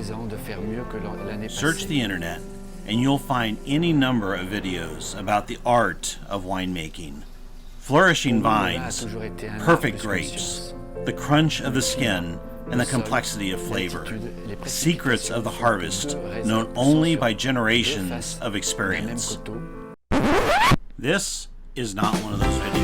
Search the internet and you'll find any number of videos about the art of winemaking. Flourishing vines, perfect grapes, the crunch of the skin, and the complexity of flavor. Secrets of the harvest known only by generations of experience. This is not one of those videos.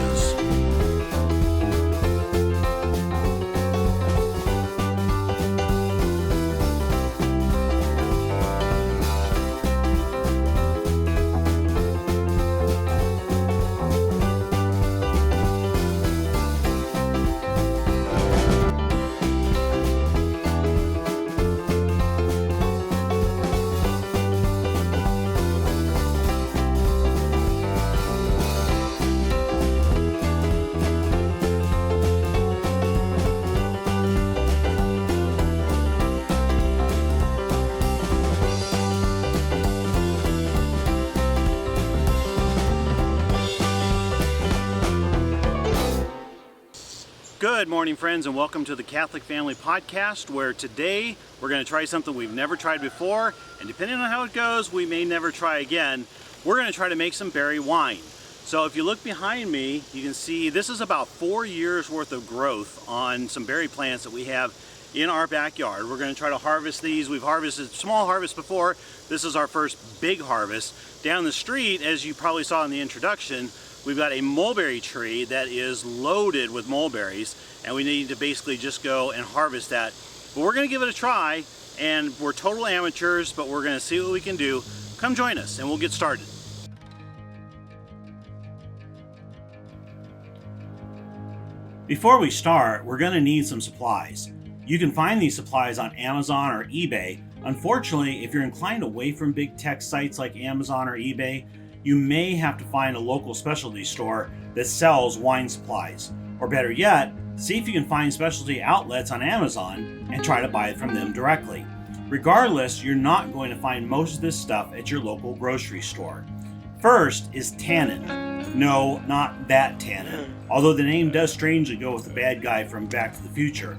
Good morning, friends, and welcome to the Catholic Family Podcast, where today we're going to try something we've never tried before, and depending on how it goes, we may never try again. We're going to try to make some berry wine. So if you look behind me, you can see this is about 4 years worth of growth on some berry plants that we have in our backyard. We're going to try to harvest these. We've harvested small harvests before. This is our first big harvest. Down the street, as you probably saw in the introduction, we've got a mulberry tree that is loaded with mulberries, and we need to basically just go and harvest that. But we're going to give it a try, and we're total amateurs, but we're going to see what we can do. Come join us, and we'll get started. Before we start, we're going to need some supplies. You can find these supplies on Amazon or eBay. Unfortunately, if you're inclined away from big tech sites like Amazon or eBay, you may have to find a local specialty store that sells wine supplies. Or better yet, see if you can find specialty outlets on Amazon and try to buy it from them directly. Regardless, you're not going to find most of this stuff at your local grocery store. First is tannin. No, not that tannin, although the name does strangely go with the bad guy from Back to the Future.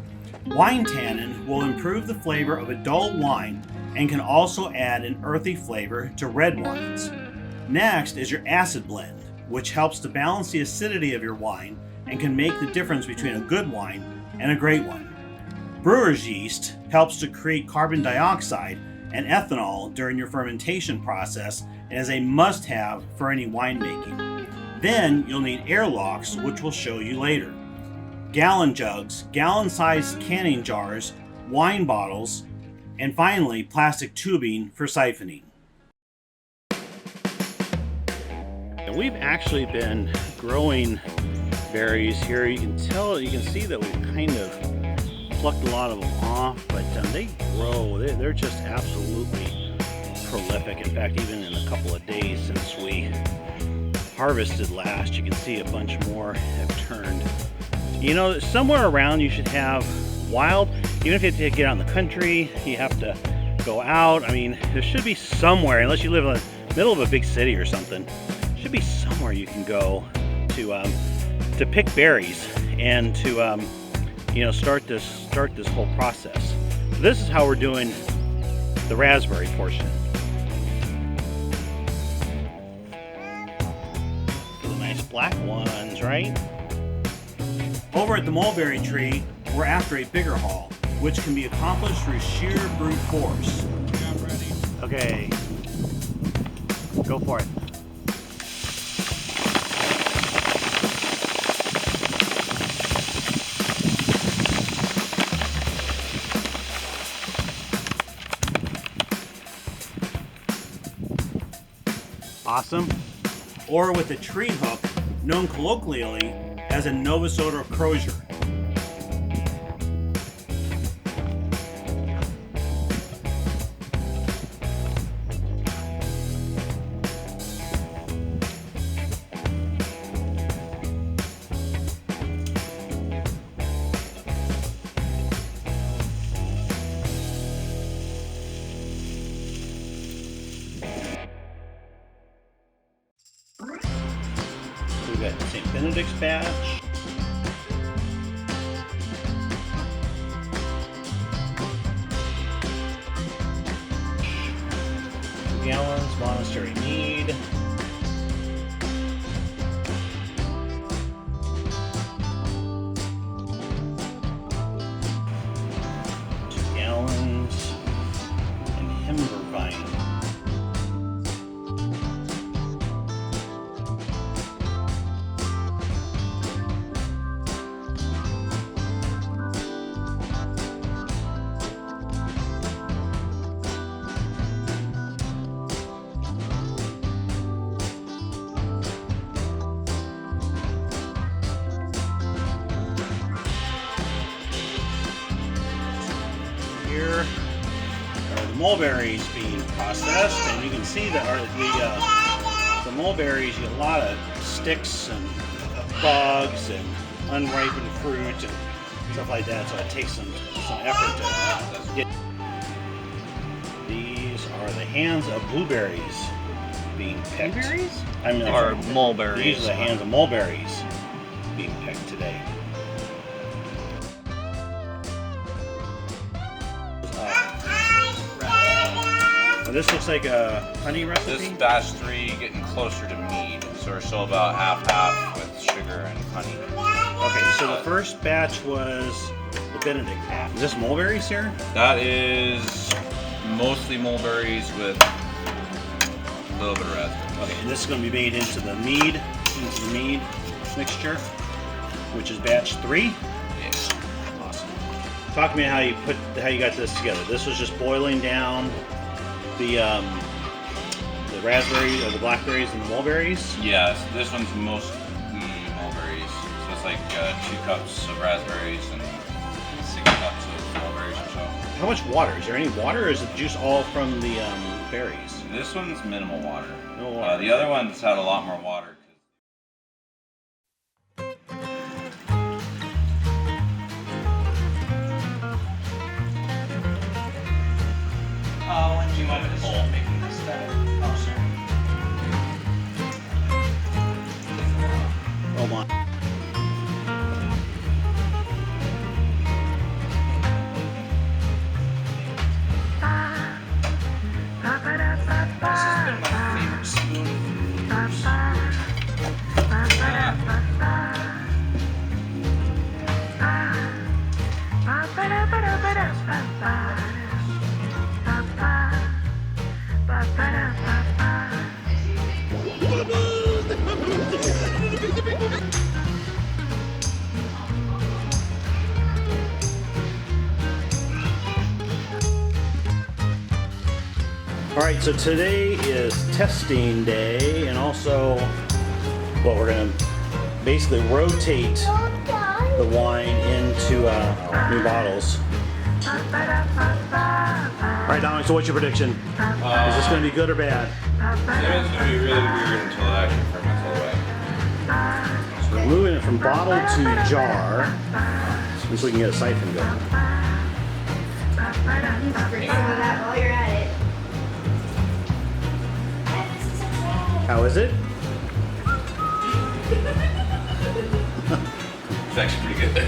Wine tannin will improve the flavor of a dull wine and can also add an earthy flavor to red wines. Next is your acid blend, which helps to balance the acidity of your wine and can make the difference between a good wine and a great one. Brewer's yeast helps to create carbon dioxide and ethanol during your fermentation process and is a must-have for any winemaking. Then you'll need airlocks, which we'll show you later. Gallon jugs, gallon-sized canning jars, wine bottles, and finally plastic tubing for siphoning. And we've actually been growing berries here. You can see that we've kind of plucked a lot of them off, but they grow. They're just absolutely prolific. In fact, even in a couple of days since we harvested last, you can see a bunch more have turned. You know, somewhere around you should have wild, even if you have to get out in the country, you have to go out. I mean, there should be somewhere, unless you live in the middle of a big city or something, should be somewhere you can go to pick berries and to start this whole process. This is how we're doing the raspberry portion. The nice black ones, right? Over at the mulberry tree, we're after a bigger haul, which can be accomplished through sheer brute force. Okay, go for it. Awesome. Or with a tree hook, known colloquially as a Novosota crozier. We've got St. Benedict's batch. gallons monastery mead. 2 gallons and Himbeerwein. Here are the mulberries being processed, and you can see that the mulberries, you get a lot of sticks and bugs and unripened fruit and stuff like that, so it takes some effort to get. These are the hands of blueberries being picked. Blueberries? I mean, Or mulberries. These are the hands of mulberries being picked today. This looks like a honey recipe. This batch 3 getting closer to mead, so we're still about half with sugar and honey. Okay, so the first batch was the Benedict batch. Is this mulberries here? That is mostly mulberries with a little bit of raspberry. Okay, and this is going to be made into the mead mixture, which is batch 3. Yeah. Awesome. Talk to me how you got this together. This was just boiling down the raspberries or the blackberries and the mulberries. Yeah, so this one's mostly mulberries. So it's like 2 cups of raspberries and 6 cups of mulberries or so. How much water? Is there any water, or is the juice all from the berries? This one's minimal water. No water. The other one's had a lot more water. Oh, and you might have just making this better. Oh, sorry. Oh my. This has been my favorite spoon of yours. All right, so today is testing day, and also, well, we're gonna basically rotate the wine into new bottles. All right, Dominic, so what's your prediction? Is this gonna be good or bad? It's going to be really weird until it actually ferments all the way. So we're moving it from bottle to jar, just so we can get a siphon going. While you're at it. How is it? It's actually pretty good.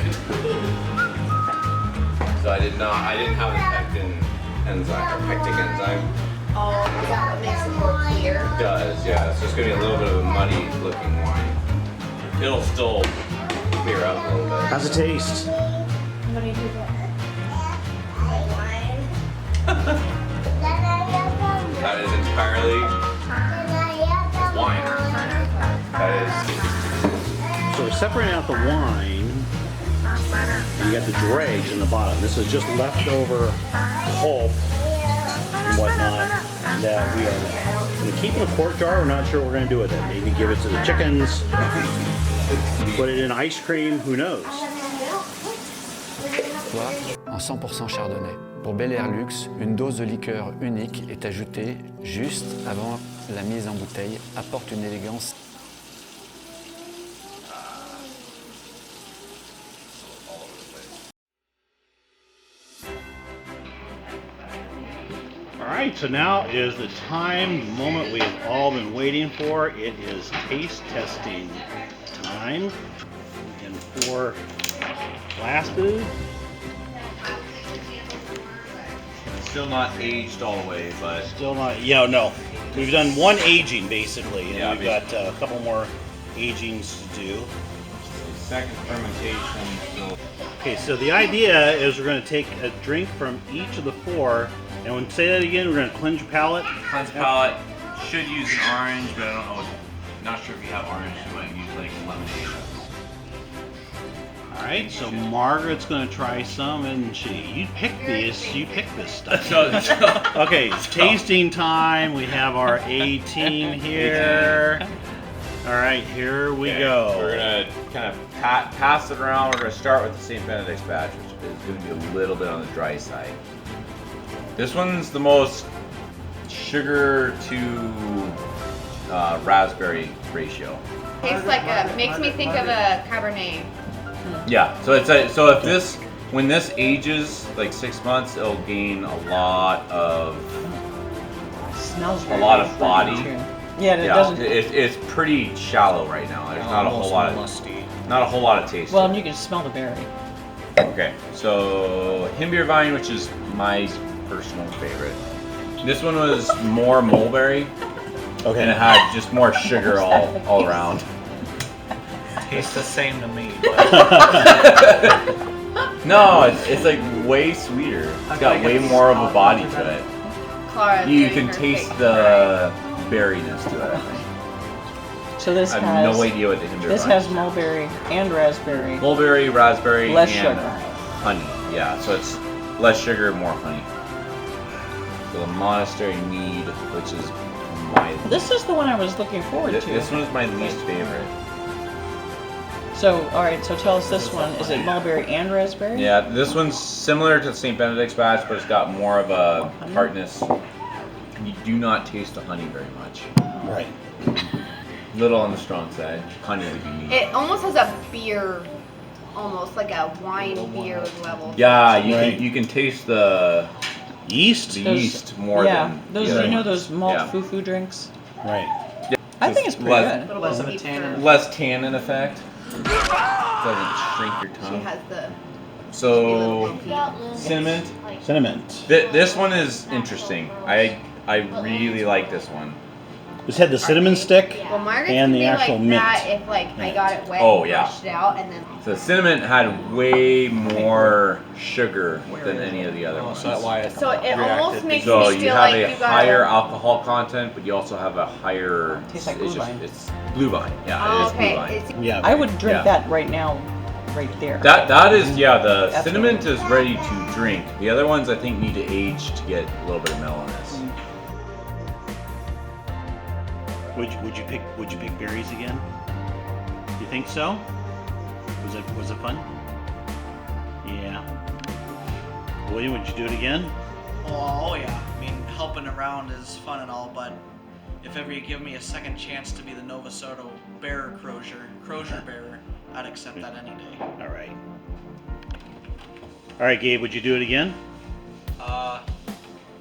So I didn't have the pectin enzyme or pectic enzyme. Oh, that makes it more clear. It does, yeah. So it's gonna be a little bit of a muddy looking wine. It'll still clear up a little bit. How's it taste? What do you do there? Wine. That is entirely wine. That is So we're separating out the wine, and you got the dregs in the bottom. This is just leftover pulp and whatnot that we are going to keep in a quart jar. We're not sure what we're going to do with it. Maybe give it to the chickens, put it in ice cream, who knows? En 100% chardonnay. Pour Bel Air Luxe, une dose de liqueur unique est ajoutée juste avant la mise en bouteille, apporte une élégance. All right, so now is the time, the moment we have all been waiting for. It is taste testing time in 4 glasses. still not aged all the way, but Still not, no. We've done one aging basically, and Yeah, we've got a couple more agings to do. second fermentation. So Okay, so the idea is we're going to take a drink from each of the four, and when say that again, we're going to cleanse your palate. cleanse palate. Should use an orange, but I don't know. Not sure if you have orange. You might use like lemonade. All right, so Margaret's going to try some, and you picked this. You picked this stuff. So Okay, tasting time. We have our A team here. All right, here we go. We're gonna kind of pass it around. We're gonna start with the St. Benedict's batch, which is gonna be a little bit on the dry side. This one's the most sugar to raspberry ratio. Tastes like makes me think of a Cabernet. Yeah. So when this ages like 6 months, it'll gain a lot of Smells a very lot of different, body. too. Yeah, and it Yeah, doesn't. it's pretty shallow right now. There's not a whole lot of taste. Well, and you can smell the berry. Okay, so Himbeer Vine, which is my personal favorite. This one was more mulberry, and it had just more sugar all around. Tastes the same to me. No, it's like way sweeter. It's got way more of a body to it. Clara's You doing can her taste thing. the berryness to it, I think. So this I have has no idea what the Himbeer this Vine has is. mulberry and raspberry. Mulberry, raspberry, Less and sugar. honey. Yeah, so it's less sugar, more honey. So the Monastery Mead, which is my This is the one I was looking forward to. this one is my least favorite. So, all right. So tell us this one. Is it mulberry and raspberry? Yeah, this one's similar to the St. Benedict's batch, but it's got more of a honey? tartness. You do not taste the honey very much. Right. Little on the strong side. Honey would be neat. It almost has a beer, almost like a wine beer level. Yeah, Right. you can taste the Yeast. yeast more Yeah, than those the other you know ones. those malt Yeah. foo drinks. Right. I think it's pretty less- good. little less of a tannin. Less tannin effect. Doesn't shrink your She tongue. has the. So cinnamon. Cinnamon. This one is interesting. I really like this one. This had the cinnamon stick. Well, Margaret's And could the be actual like mint. that if like I got it wet Oh, and yeah. brushed it out and then. So cinnamon had way more sugar than any of the other ones. So it almost makes So me you feel have like a you got higher alcohol content, but you also have a higher. Tastes like it's blue just- vine. It's blue vine. Yeah, Oh, it is blue okay. vine. It's, Yeah. I would drink Yeah. that right now, right there. That is the That's cinnamon is ready to drink. The other ones I think need to age to get a little bit of mellowness. Would you pick berries again? You think so? Was it fun? Yeah. William, would you do it again? Oh yeah. I mean, helping around is fun and all, but if ever you give me a second chance to be the Nova Soto bearer Crozier bearer, I'd accept that any day. All right. All right, Gabe, would you do it again?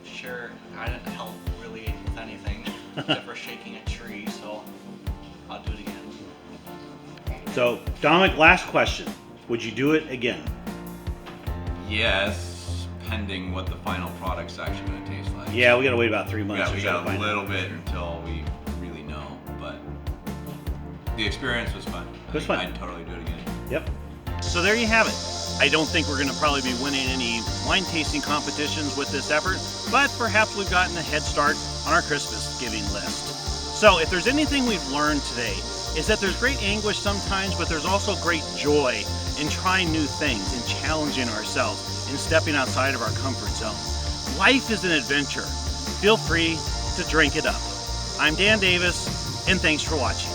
Sure. I didn't help really with anything except for shaking a tree, so I'll do it again. So, Dominic, last question. Would you do it again? Yes, pending what the final product's actually going to taste like. Yeah, we gotta wait about 3 months. we or so to got a find out. little bit until we really know, but the experience was fun. It was fun. I'd totally do it again. Yep. So there you have it. I don't think we're going to probably be winning any wine tasting competitions with this effort, but perhaps we've gotten a head start on our Christmas giving list. So if there's anything we've learned today, is that there's great anguish sometimes, but there's also great joy in trying new things and challenging ourselves and stepping outside of our comfort zone. Life is an adventure. Feel free to drink it up. I'm Dan Davis, and thanks for watching.